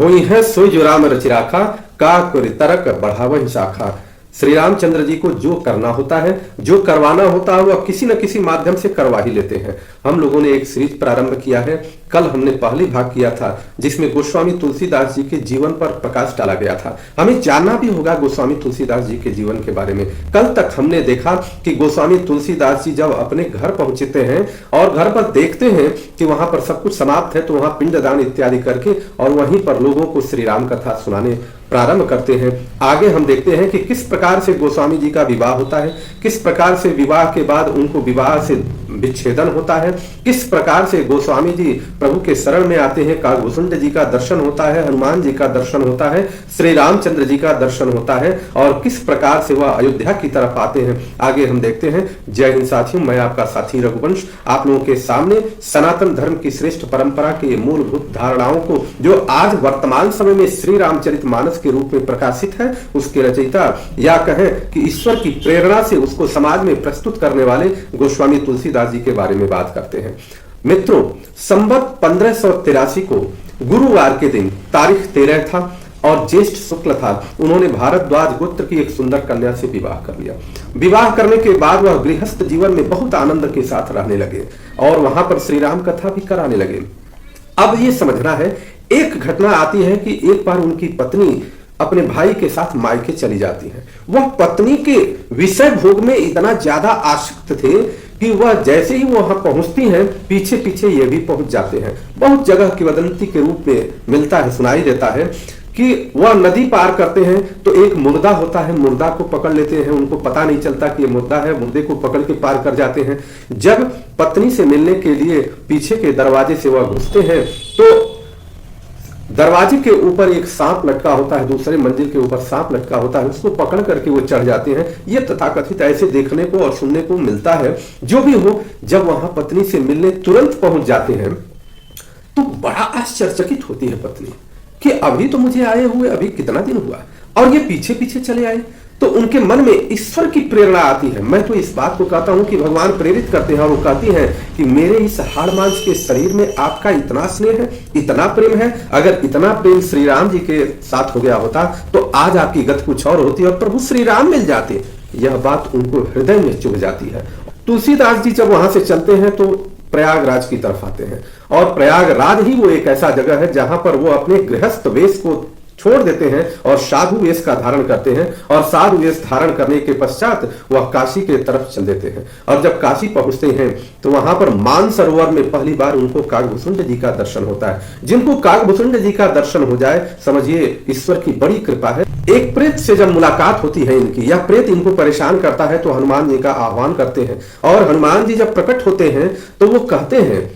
होई है सोई जो राम रचि राखा, का कोरि तरक बढ़ावहि शाखा। श्री रामचंद्र जी को जो करना होता है, जो करवाना होता है, वह किसी न किसी माध्यम से करवा ही लेते हैं। हम लोगों ने एक सीरीज प्रारंभ किया है। कल हमने पहली भाग किया था जिसमें गोस्वामी तुलसीदास जी के जीवन पर प्रकाश डाला गया था। हमें जानना भी होगा गोस्वामी तुलसीदास जी के जीवन के बारे में। कल तक हमने देखा कि गोस्वामी तुलसीदास जी जब अपने घर पहुंचते हैं और घर पर देखते हैं कि वहां पर सब कुछ समाप्त है, तो वहां पिंडदान इत्यादि करके और वहीं पर लोगों को श्री राम कथा सुनाने प्रारंभ करते हैं। आगे हम देखते हैं कि किस प्रकार से गोस्वामी जी का विवाह होता है, किस प्रकार से विवाह के बाद उनको विवाह से विच्छेदन होता है, किस प्रकार से गोस्वामी जी प्रभु के शरण में आते हैं, कालभूषुंड जी का दर्शन होता है, हनुमान जी का दर्शन होता है, श्री रामचंद्र जी का दर्शन होता है और किस प्रकार से वह अयोध्या की तरफ आते हैं। आगे हम देखते हैं। जय हिंद साथियों, मैं आपका साथी रघुवंश आप लोगों के सामने सनातन धर्म की श्रेष्ठ परंपरा के मूलभूत धारणाओं को, जो आज वर्तमान समय में श्री रामचरितमानस के रूप में प्रकाशित है, उसके रचयिता या कहें कि ईश्वर की प्रेरणा से उसको समाज में प्रस्तुत करने वाले गोस्वामी तुलसीदास जी के बारे में बात करते हैं। मित्रों, संवत 1583 को गुरुवार के दिन तारीख 13 था और ज्येष्ठ शुक्ल था। उन्होंने भारद्वाज गोत्र की एक सुंदर कन्या से विवाह कर लिया। विवाह करने के बाद वह गृहस्थ जीवन में बहुत आनंद के साथ रहने लगे और वहां पर श्री राम कथा भी कराने लगे। अब ये समझना है, एक घटना आती है कि एक बार उनकी पत्नी अपने भाई के साथ मायके चली जाती है। वह पत्नी के विषय भोग में इतना ज्यादा आसक्त थे कि वह जैसे ही वहां पहुंचती हैं, पीछे पीछे ये भी पहुंच जाते हैं। बहुत जगह किंवदंती के रूप में मिलता है, सुनाई देता है कि वह नदी पार करते हैं तो एक मुर्दा होता है, मुर्दा को पकड़ लेते हैं। उनको पता नहीं चलता कि ये मुर्दा है, मुर्दे को पकड़ के पार कर जाते हैं। जब पत्नी से मिलने के लिए पीछे के दरवाजे से वह घुसते हैं तो दरवाजे के ऊपर एक सांप लटका होता है, दूसरे मंजिल के ऊपर सांप लटका होता है, उसको पकड़ करके वो चढ़ जाते हैं। ये तथाकथित ऐसे देखने को और सुनने को मिलता है। जो भी हो, जब वहां पत्नी से मिलने तुरंत पहुंच जाते हैं तो बड़ा आश्चर्यचकित होती है पत्नी कि अभी तो मुझे आए हुए अभी कितना दिन हुआ और ये पीछे पीछे चले आए। तो उनके मन में ईश्वर की प्रेरणा आती है। मैं तो इस बात को कहता हूं कि भगवान प्रेरित करते हैं और वो कहती हैं कि मेरे इस हाड़ मांस के शरीर में आपका इतना स्नेह है, इतना प्रेम है। अगर इतना प्रेम श्री राम जी के साथ हो गया होता तो आज आपकी गति कुछ और होती और प्रभु श्री राम मिल जाते। यह बात उनको हृदय में चुभ जाती है। तुलसीदास जी जब वहां से चलते हैं तो प्रयागराज की तरफ आते हैं और प्रयागराज ही वो एक ऐसा जगह है जहां पर वो अपने गृहस्थ वेश को छोड़ देते हैं और साधु वेश का धारण करते हैं और साधु वेश धारण करने के पश्चात वह काशी के तरफ चल देते हैं। और जब काशी पहुंचते हैं तो वहां पर मानसरोवर में पहली बार उनको काकभूषुंड जी का दर्शन होता है। जिनको काकभूषुंड जी का दर्शन हो जाए, समझिए ईश्वर की बड़ी कृपा है। एक प्रेत से जब मुलाकात होती है इनकी, यह प्रेत इनको परेशान करता है तो हनुमान जी का आह्वान करते हैं और हनुमान जी जब प्रकट होते हैं तो वो कहते हैं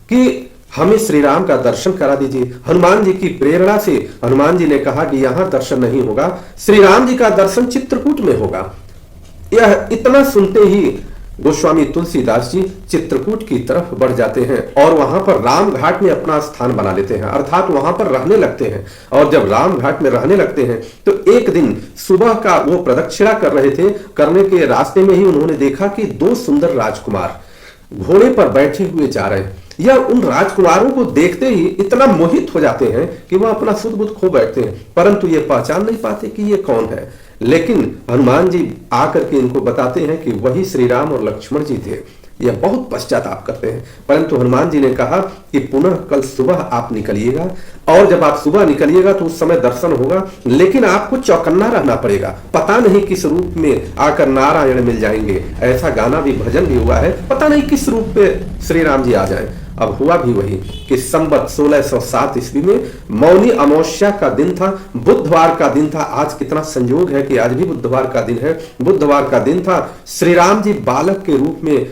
कि हमें श्री राम का दर्शन करा दीजिए। हनुमान जी की प्रेरणा से हनुमान जी ने कहा कि यहां दर्शन नहीं होगा, श्री राम जी का दर्शन चित्रकूट में होगा। यह इतना सुनते ही गोस्वामी तुलसीदास जी चित्रकूट की तरफ बढ़ जाते हैं और वहां पर राम घाट में अपना स्थान बना लेते हैं, अर्थात वहां पर रहने लगते हैं। और जब राम घाट में रहने लगते हैं तो एक दिन सुबह का वो प्रदक्षिणा कर रहे थे, करने के रास्ते में ही उन्होंने देखा कि दो सुंदर राजकुमार घोड़े पर बैठे हुए जा रहे हैं। यह उन राजकुमारों को देखते ही इतना मोहित हो जाते हैं कि वह अपना सुध बुध खो बैठते हैं, परंतु ये पहचान नहीं पाते कि ये कौन है। लेकिन हनुमान जी आकर के इनको बताते हैं कि वही श्री राम और लक्ष्मण जी थे। यह बहुत पश्चाताप करते हैं, परंतु हनुमान जी ने कहा कि पुनः कल सुबह आप निकलिएगा और जब आप सुबह निकलिएगा तो उस समय दर्शन होगा, लेकिन आपको चौकन्ना रहना पड़ेगा। पता नहीं किस रूप में आकर नारायण मिल जाएंगे। ऐसा गाना भी, भजन भी हुआ है, पता नहीं किस रूप में श्री राम जी आ जाएं। अब हुआ भी वही कि संवत 1607 ईस्वी में मौनी अमावस्या का दिन था, बुधवार का दिन था। आज कितना संयोग है कि आज भी बुधवार का दिन है। बुधवार का दिन था। श्री राम जी बालक के रूप में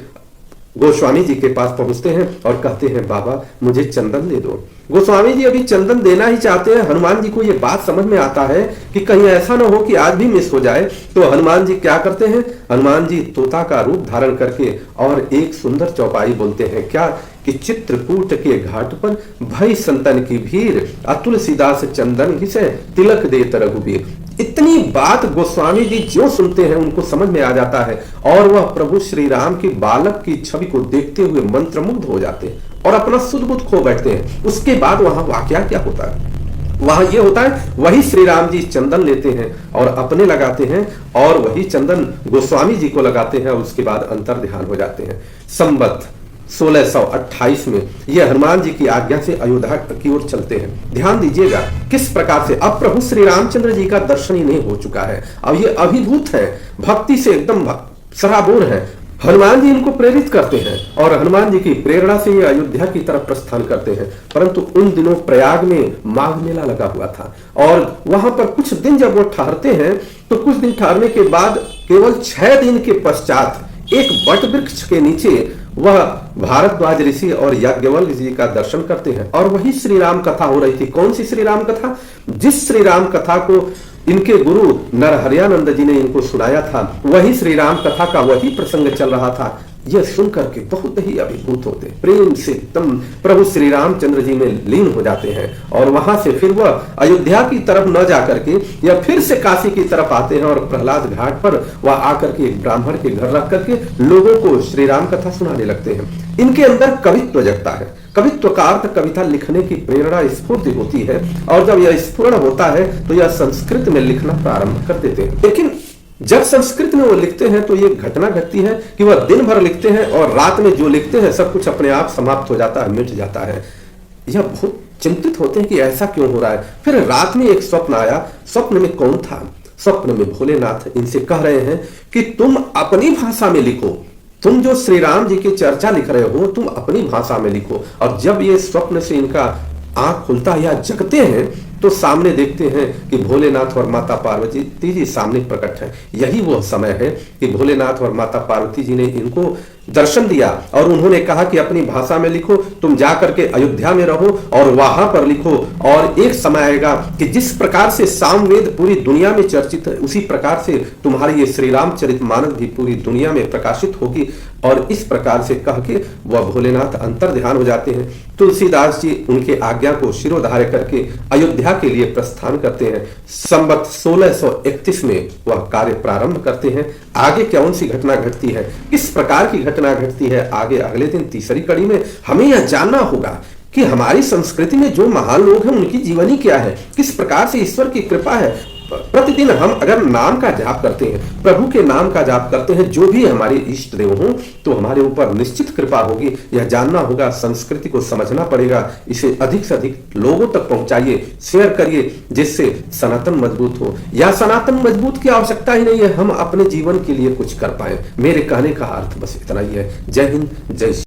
गोस्वामी जी के पास पहुंचते हैं और कहते हैं, बाबा मुझे चंदन दे दो। गोस्वामी जी अभी चंदन देना ही चाहते हैं। हनुमान जी को यह बात समझ में आता है कि कहीं ऐसा ना हो कि आज भी मिस हो जाए। तो हनुमान जी क्या करते हैं, हनुमान जी तोता का रूप धारण करके और एक सुंदर चौपाई बोलते हैं, क्या कि चित्रकूट के घाट पर भई संतन की भीड़, तुलसीदास चंदन घिसे तिलक देत रघुबीर। इतनी बात गोस्वामी जी जो सुनते हैं उनको समझ में आ जाता है और वह प्रभु श्री राम की बालक की छवि को देखते हुए मंत्रमुग्ध हो जाते हैं और अपना सुध बुध खो बैठते हैं। उसके बाद वहां वाकया क्या होता है वहां ये होता है, वही श्री राम जी चंदन लेते हैं और अपने लगाते हैं, और वही चंदन गोस्वामी जी को लगाते हैं, और उसके बाद अंतर ध्यान हो जाते हैं। संवत 1628 में ये हनुमान जी की आज्ञा से अयोध्या की ओर चलते हैं। ध्यान दीजिएगा किस प्रकार से अब प्रभु श्री रामचंद्र जी का दर्शन ही नहीं हो चुका है। अब ये अभिभूत है, भक्ति से एकदम सराबोर है। हनुमान जी इनको प्रेरित करते हैं और हनुमान जी की प्रेरणा से ये अयोध्या की तरफ प्रस्थान करते हैं। परंतु उन दिनों प्रयाग में माघ मेला लगा हुआ था, और वहां पर कुछ दिन जब वो ठहरते हैं तो कुछ दिन ठहरने के बाद केवल 6 दिन के पश्चात एक वट वृक्ष के नीचे वह भारद्वाज ऋषि और याज्ञवल्क्य जी का दर्शन करते हैं, और वही श्री राम कथा हो रही थी। कौन सी श्री राम कथा? जिस श्री राम कथा को इनके गुरु नरहरियानंद जी ने इनको सुनाया था, वही श्री राम कथा का वही प्रसंग चल रहा था। यह सुनकर के बहुत ही अभिभूत होते, प्रेम से एकदम प्रभु श्री रामचंद्र जी में लीन हो जाते हैं, और वहां से फिर वह अयोध्या की तरफ न जाकर के या फिर से काशी की तरफ आते हैं, और प्रहलाद घाट पर वह आकर के एक ब्राह्मण के घर रख करके लोगों को श्री राम कथा सुनाने लगते हैं। इनके अंदर कवित्व जगता है। कवित्व का अर्थ कविता लिखने की प्रेरणा स्फूर्ति होती है, और जब यह स्फुरण होता है तो यह संस्कृत में लिखना प्रारंभ कर देते हैं। लेकिन जब संस्कृत में वो लिखते हैं तो ये घटना घटती है कि वह दिन भर लिखते हैं और रात में जो लिखते हैं सब कुछ अपने आप समाप्त हो जाता है, मिट जाता है। यह बहुत चिंतित होते हैं कि ऐसा क्यों हो रहा है। फिर रात में एक स्वप्न आया। स्वप्न में कौन था? स्वप्न में भोलेनाथ इनसे कह रहे हैं कि तुम अपनी भाषा में लिखो, तुम जो श्री राम जी की चर्चा लिख रहे हो तुम अपनी भाषा में लिखो। और जब ये स्वप्न से इनका आंख खुलता है या जगते हैं तो सामने देखते हैं कि भोलेनाथ और माता पार्वती जी सामने प्रकट हैं। यही वो समय है कि भोलेनाथ और माता पार्वती जी ने इनको दर्शन दिया और उन्होंने कहा कि अपनी भाषा में लिखो, तुम जाकर के अयोध्या में रहो और वहां पर लिखो, और एक समय आएगा कि जिस प्रकार से सामवेद पूरी दुनिया में चर्चित है उसी प्रकार से तुम्हारी ये श्री रामचरितमानस भी पूरी दुनिया में प्रकाशित होगी। और इस प्रकार से कह के वह भोलेनाथ अंतर ध्यान हो जाते हैं। तुलसीदास जी उनके आज्ञा को शिरोधार्य करके अयोध्या के लिए प्रस्थान करते हैं। संवत 1631 में वह कार्य प्रारंभ करते हैं। आगे कौन सी घटना घटती है, किस प्रकार की घटना घटती है, आगे अगले दिन तीसरी कड़ी में हमें यह जानना होगा कि हमारी संस्कृति में जो महान लोग हैं उनकी जीवनी क्या है, किस प्रकार से ईश्वर की कृपा है। प्रतिदिन हम अगर नाम का जाप करते हैं, प्रभु के नाम का जाप करते हैं, जो भी हमारे इष्ट देव हों, तो हमारे ऊपर निश्चित कृपा होगी। यह जानना होगा, संस्कृति को समझना पड़ेगा, इसे अधिक से अधिक लोगों तक पहुंचाइए, शेयर करिए, जिससे सनातन मजबूत हो। या सनातन मजबूत की आवश्यकता ही नहीं है, हम अपने जीवन के लिए कुछ कर पाए। मेरे कहने का अर्थ बस इतना ही है। जय हिंद, जय